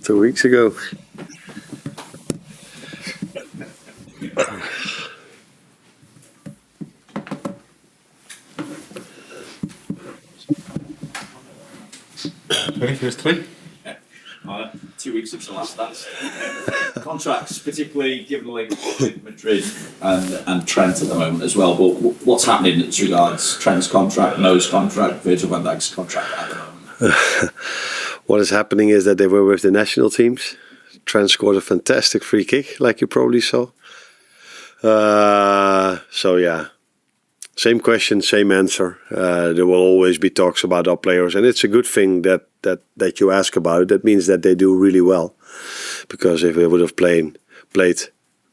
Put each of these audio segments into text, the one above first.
2 weeks ago. First three. 2 weeks since the last dance. Contracts, particularly given the link with Madrid and Trent at the moment as well. But what's happening as regards Trent's contract, Mo's contract, Virgil Van Dijk's contract at the moment? What is happening is that they were with the national teams. Trent scored a fantastic free kick, like you probably saw. So yeah, same question, same answer. There will always be talks about our players, and it's a good thing that you ask about it. That means that they do really well, because if they would have played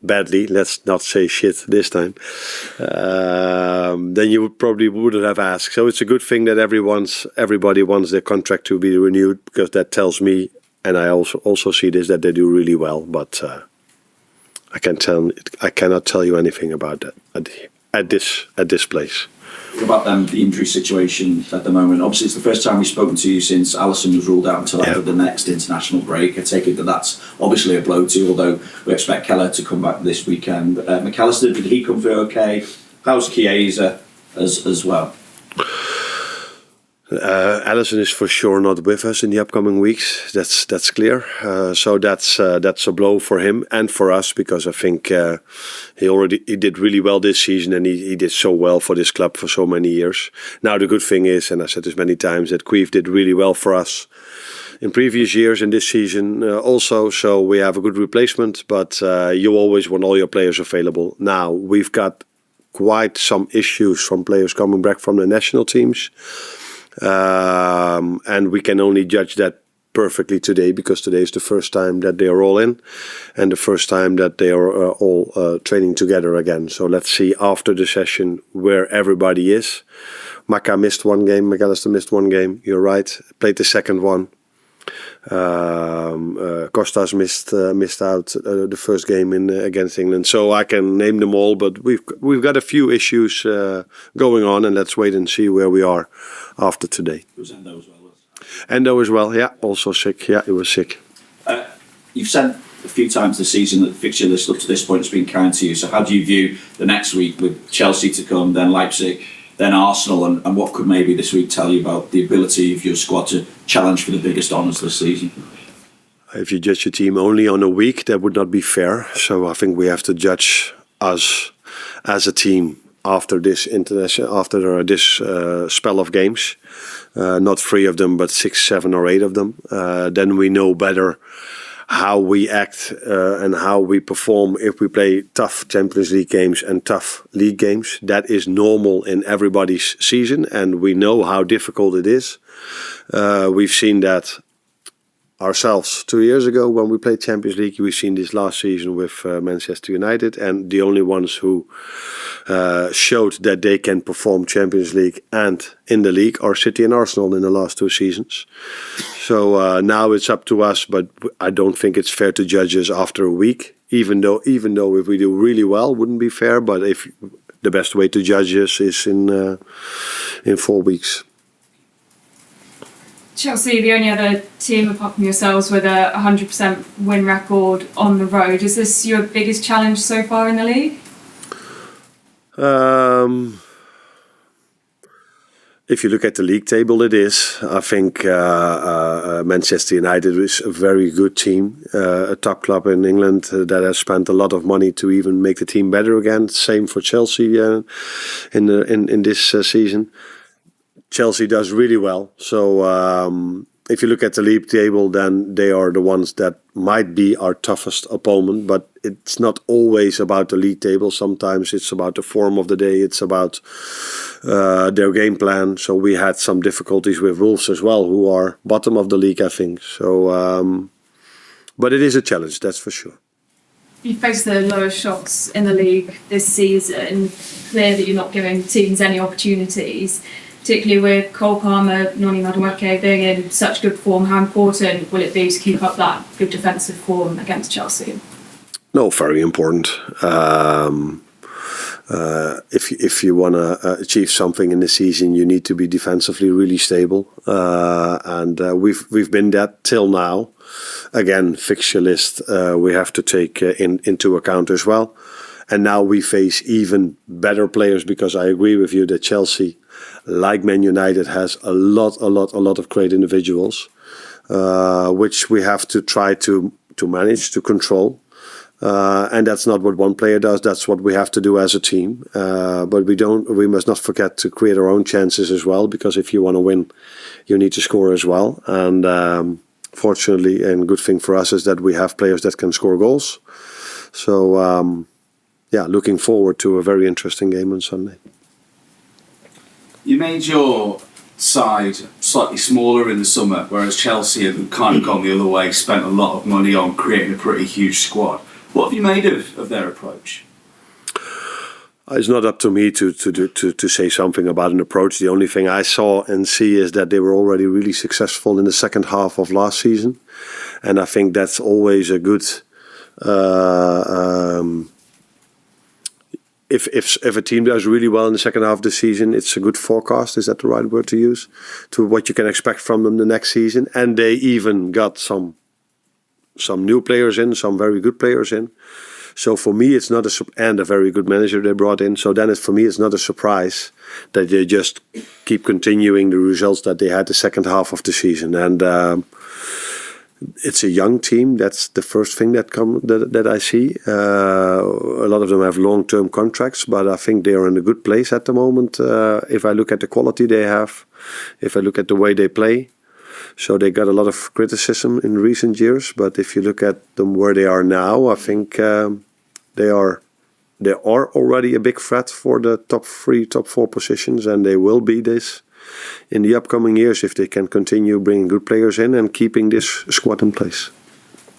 badly, let's not say shit this time, then you wouldn't have asked. So it's a good thing that everybody wants their contract to be renewed, because that tells me, and I also see this, that they do really well. But I cannot tell you anything about that at this place. What about the injury situation at the moment? Obviously, it's the first time we've spoken to you since Alisson was ruled out until after the next international break. I take it that's obviously a blow to you, although we expect Keller to come back this weekend. McAllister, did he come through okay? How's Chiesa as well? Alisson is for sure not with us in the upcoming weeks. That's clear. So that's a blow for him and for us, because I think he did really well this season, and he did so well for this club for so many years. Now the good thing is, and I said this many times, that Queef did really well for us in previous years and this season also. So we have a good replacement, but you always want all your players available. Now we've got quite some issues from players coming back from the national teams. And we can only judge that perfectly today, because today is the first time that they are all in, and the first time that they are all training together again. So let's see after the session where everybody is. Maka missed one game, McAllister missed one game, you're right, played the second one. Costas missed out the first game against England. So I can name them all, but we've got a few issues going on, and let's wait and see where we are after today. It was Endo as well. Endo as well, yeah, also sick. Yeah, he was sick. You've said a few times this season that the fixture list up to this point has been kind to you. So how do you view the next week with Chelsea to come, then Leipzig, then Arsenal, and what could maybe this week tell you about the ability of your squad to challenge for the biggest honours this season? If you judge your team only on a week, that would not be fair. So I think we have to judge us as a team after this spell of games, not 3 of them, but 6, 7, or 8 of them. Then we know better how we act and how we perform if we play tough Champions League games and tough league games. That is normal in everybody's season, and we know how difficult it is. We've seen that ourselves 2 years ago when we played Champions League. We've seen this last season with Manchester United, and the only ones who showed that they can perform Champions League and in the league are City and Arsenal in the last 2 seasons. So now it's up to us, but I don't think it's fair to judge us after a week, even though if we do really well, wouldn't be fair. But if the best way to judge us is in 4 weeks. Chelsea, the only other team apart from yourselves with a 100% win record on the road. Is this your biggest challenge so far in the league? If you look at the league table, it is. I think Manchester United is a very good team, a top club in England that has spent a lot of money to even make the team better again. Same for Chelsea in this season. Chelsea does really well. So if you look at the league table, then they are the ones that might be our toughest opponent. But it's not always about the league table. Sometimes it's about the form of the day. It's about their game plan. So we had some difficulties with Wolves as well, who are bottom of the league, I think. So, but it is a challenge, that's for sure. You faced the lowest shocks in the league this season. Clear that you're not giving teams any opportunities, particularly with Cole Palmer, Noni Madueke being in such good form. How important will it be to keep up that good defensive form against Chelsea? No, very important. if you want to achieve something in the season, you need to be defensively really stable, and we've been that till now. Again, fixture list we have to take into account as well, and now we face even better players, because I agree with you that Chelsea, like Man United, has a lot of great individuals, which we have to try to manage, to control. And that's not what one player does. That's what we have to do as a team. But we must not forget to create our own chances as well, because if you want to win, you need to score as well. And fortunately, and good thing for us is that we have players that can score goals. So, looking forward to a very interesting game on Sunday. You made your side slightly smaller in the summer, whereas Chelsea have kind of gone the other way, spent a lot of money on creating a pretty huge squad. What have you made of their approach? It's not up to me to say something about an approach. The only thing I saw and see is that they were already really successful in the second half of last season, and I think that's always a good. If a team does really well in the second half of the season, it's a good forecast. Is that the right word to use? To what you can expect from them the next season, and they even got some new players in, some very good players in. So for me, it's not and a very good manager they brought in. So then for me, it's not a surprise that they just keep continuing the results that they had the second half of the season. And it's a young team. That's the first thing that I see. A lot of them have long-term contracts, but I think they are in a good place at the moment. If I look at the quality they have, if I look at the way they play. So they got a lot of criticism in recent years, but if you look at them where they are now, I think they are already a big threat for the top 3, top 4 positions, and they will be this in the upcoming years if they can continue bringing good players in and keeping this squad in place.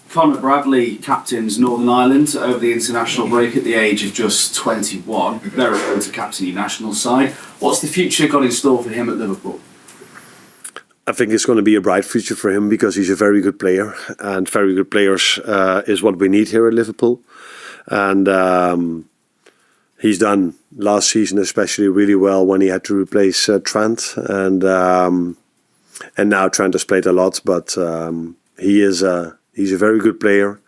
Conor Bradley captains Northern Ireland over the international break at the age of just 21. Very good to captain your national side. What's the future got in store for him at Liverpool? I think it's going to be a bright future for him because he's a very good player, and very good players is what we need here at Liverpool. And he's done last season especially really well when he had to replace Trent, and now Trent has played a lot, but he's a very good player.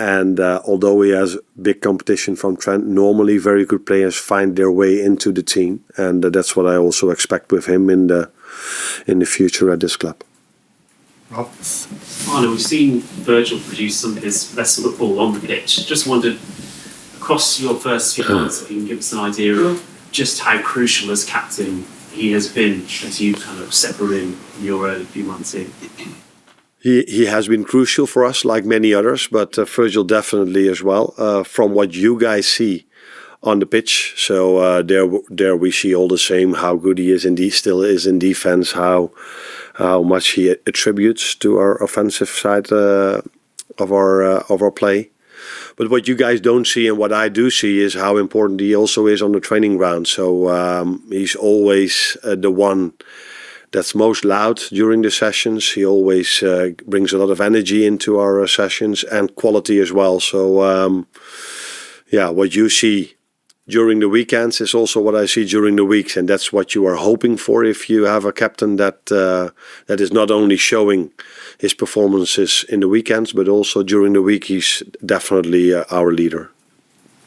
And although he has big competition from Trent, normally very good players find their way into the team, and that's what I also expect with him in the future at this club. Arne, we've seen Virgil produce some of his best football on the pitch. Just wondered, across your first few months, if you can give us an idea of just how crucial as captain he has been as you kind of settled in your early few months in. He has been crucial for us, like many others, but Virgil definitely as well. From what you guys see on the pitch, so there we see all the same. How good he is, still is in defense. How much he attributes to our offensive side of our play. But what you guys don't see and what I do see is how important he also is on the training ground. So he's always the one that's most loud during the sessions. He always brings a lot of energy into our sessions and quality as well. So what you see during the weekends is also what I see during the weeks, and that's what you are hoping for if you have a captain that is not only showing his performances in the weekends, but also during the week. He's definitely our leader.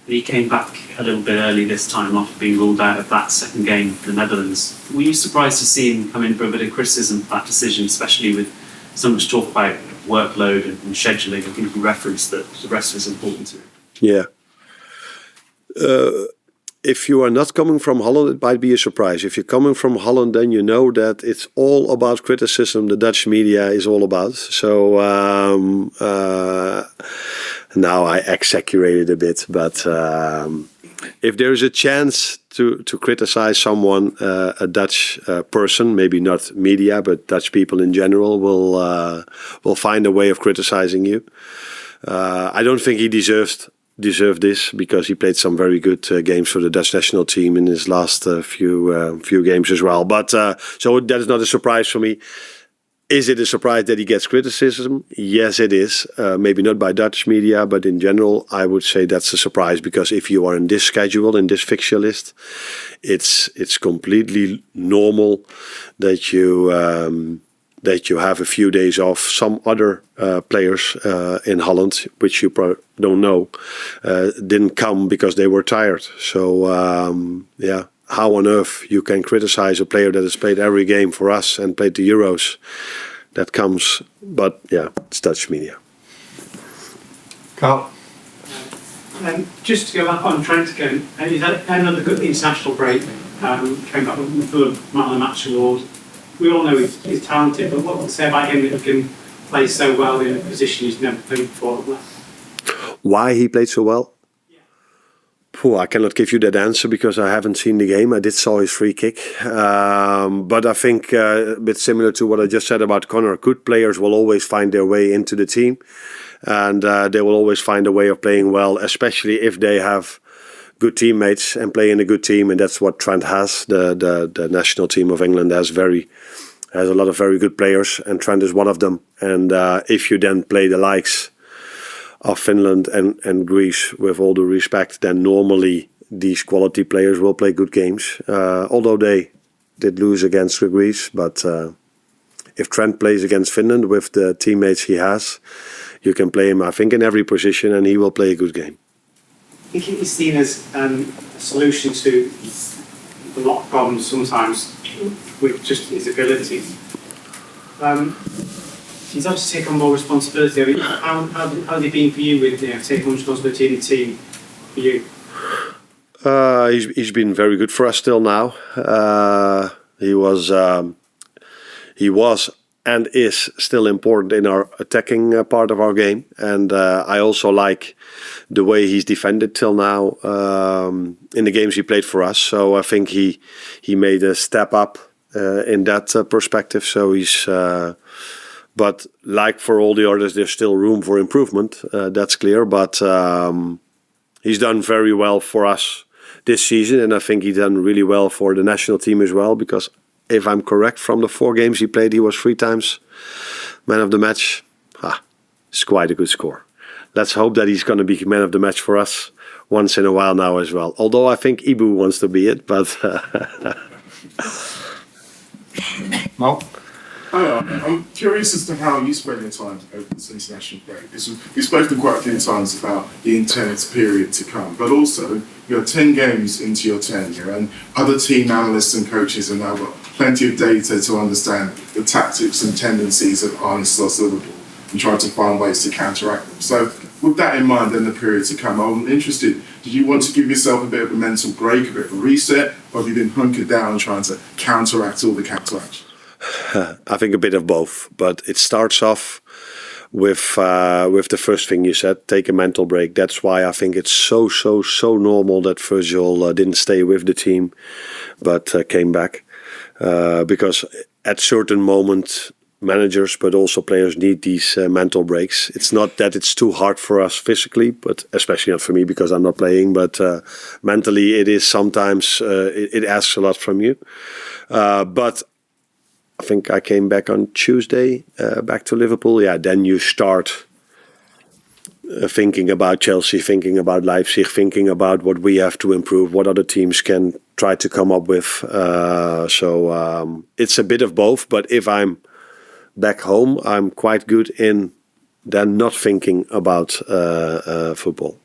He came back a little bit early this time after being ruled out of that second game for the Netherlands. Were you surprised to see him come in for a bit of criticism for that decision, especially with so much talk about workload and scheduling? I think you referenced that the rest was important to him. Yeah. If you are not coming from Holland, it might be a surprise. If you're coming from Holland, then you know that it's all about criticism. The Dutch media is all about. So now I exaggerated a bit, but if there is a chance to criticize someone, a Dutch person, maybe not media, but Dutch people in general, will find a way of criticizing you. I don't think he deserved this because he played some very good games for the Dutch national team in his last few games as well. But so that is not a surprise for me. Is it a surprise that he gets criticism? Yes, it is. Maybe not by Dutch media, but in general, I would say that's a surprise, because if you are in this schedule, in this fixture list, it's completely normal that you have a few days off. Some other players in Holland, which you probably don't know, didn't come because they were tired. So how on earth you can criticize a player that has played every game for us and played the Euros? That comes, but yeah, it's Dutch media. Carl? Just to go back on Trent again, he's had another good international break, came back with the Man of the Match award. We all know he's talented, but what to say about him that he can play so well in a position he's never played before? Why he played so well? I cannot give you that answer because I haven't seen the game. I did saw his free kick. But I think a bit similar to what I just said about Conor, good players will always find their way into the team. And they will always find a way of playing well, especially if they have good teammates and play in a good team. And that's what Trent has. The national team of England has a lot of very good players, and Trent is one of them. And if you then play the likes of Finland and Greece, with all due respect, then normally these quality players will play good games. Although they did lose against Greece, but if Trent plays against Finland with the teammates he has, you can play him, I think, in every position, and he will play a good game. I think he's seen as a solution to a lot of problems sometimes with just his ability. He's obviously taken on more responsibility. I mean, how's it been for you with taking on responsibility in the team? For you? He's been very good for us till now. He was and is still important in our attacking part of our game, and I also like the way he's defended till now in the games he played for us. So I think he made a step up in that perspective. So he's. But like for all the others, there's still room for improvement. That's clear. But he's done very well for us this season, and I think he's done really well for the national team as well. Because if I'm correct, from the 4 games he played, he was 3 times man of the match. It's quite a good score. Let's hope that he's going to be man of the match for us once in a while now as well. Although I think Ibu wants to be it, but. Mark? I'm curious as to how you spend your time over this international break. We've spoken quite a few times about the intense period to come, but also you're 10 games into your tenure, and other team analysts and coaches have now got plenty of data to understand the tactics and tendencies of Arne Slot's Liverpool and try to find ways to counteract them. So with that in mind and the period to come, I'm interested, did you want to give yourself a bit of a mental break, a bit of a reset, or have you been hunkered down trying to counteract all the counteraction? I think a bit of both, but it starts off with the first thing you said, take a mental break. That's why I think it's so normal that Virgil didn't stay with the team, but came back. Because at certain moments, managers, but also players need these mental breaks. It's not that it's too hard for us physically, but especially not for me because I'm not playing, but mentally it is sometimes, it asks a lot from you. But I think I came back on Tuesday, back to Liverpool. Yeah, then you start thinking about Chelsea, thinking about Leipzig, thinking about what we have to improve, what other teams can try to come up with. So it's a bit of both. But if I'm back home, I'm quite good in then not thinking about football.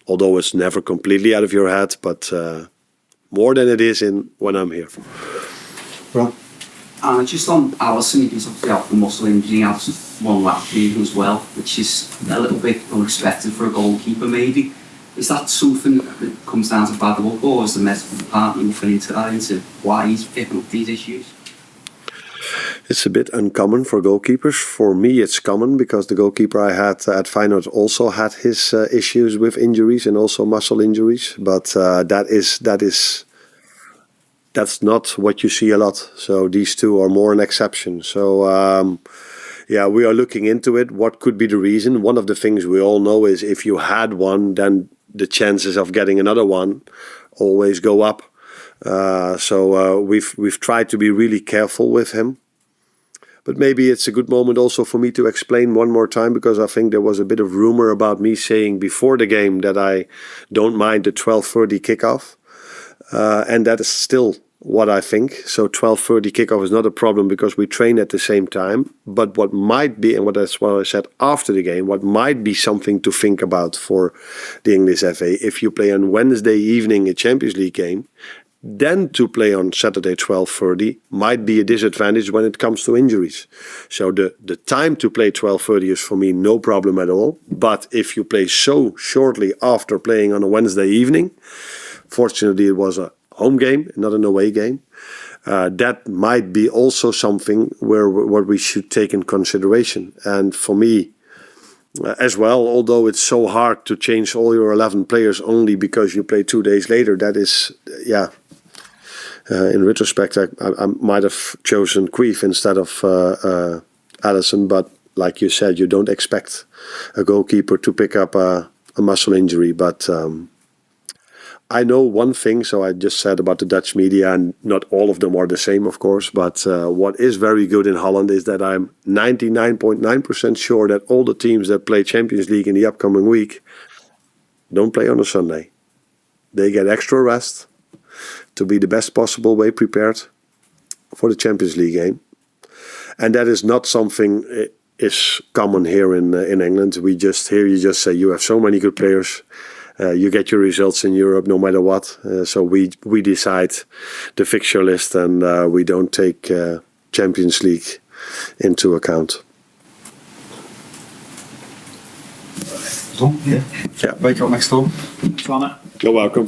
Although it's never completely out of your head, but more than it is in when I'm here. Right. Just on Alisson, he's obviously out for muscle injury. He has one lap season as well, which is a little bit unexpected for a goalkeeper maybe. Is that something that comes down to bad luck, or is the medical department looking into that, into why he's picking up these issues? It's a bit uncommon for goalkeepers. For me, it's common because the goalkeeper I had at Feyenoord also had his issues with injuries and also muscle injuries. But that's not what you see a lot. So these two are more an exception. So we are looking into it. What could be the reason? One of the things we all know is if you had one, then the chances of getting another one always go up. So we've tried to be really careful with him. But maybe it's a good moment also for me to explain one more time, because I think there was a bit of rumor about me saying before the game that I don't mind the 12:30 kickoff. And that is still what I think. So 12:30 kickoff is not a problem because we train at the same time. But what might be, and that's what I said after the game, what might be something to think about for the English FA, if you play on Wednesday evening a Champions League game, then to play on Saturday 12:30 might be a disadvantage when it comes to injuries. So the time to play 12:30 is for me no problem at all. But if you play so shortly after playing on a Wednesday evening, fortunately it was a home game, not an away game, that might be also something what we should take in consideration. And for me, as well, although it's so hard to change all your 11 players only because you play 2 days later, that is, in retrospect, I might have chosen Queef instead of Alisson, but like you said, you don't expect a goalkeeper to pick up a muscle injury. But I know one thing, so I just said about the Dutch media, and not all of them are the same, of course, but what is very good in Holland is that I'm 99.9% sure that all the teams that play Champions League in the upcoming week don't play on a Sunday. They get extra rest to be the best possible way prepared for the Champions League game. And that is not something is common here in England. You just say you have so many good players. You get your results in Europe no matter what. So we decide the fixture list, and we don't take Champions League into account. Tom? Yeah. Wake up next time. You're welcome.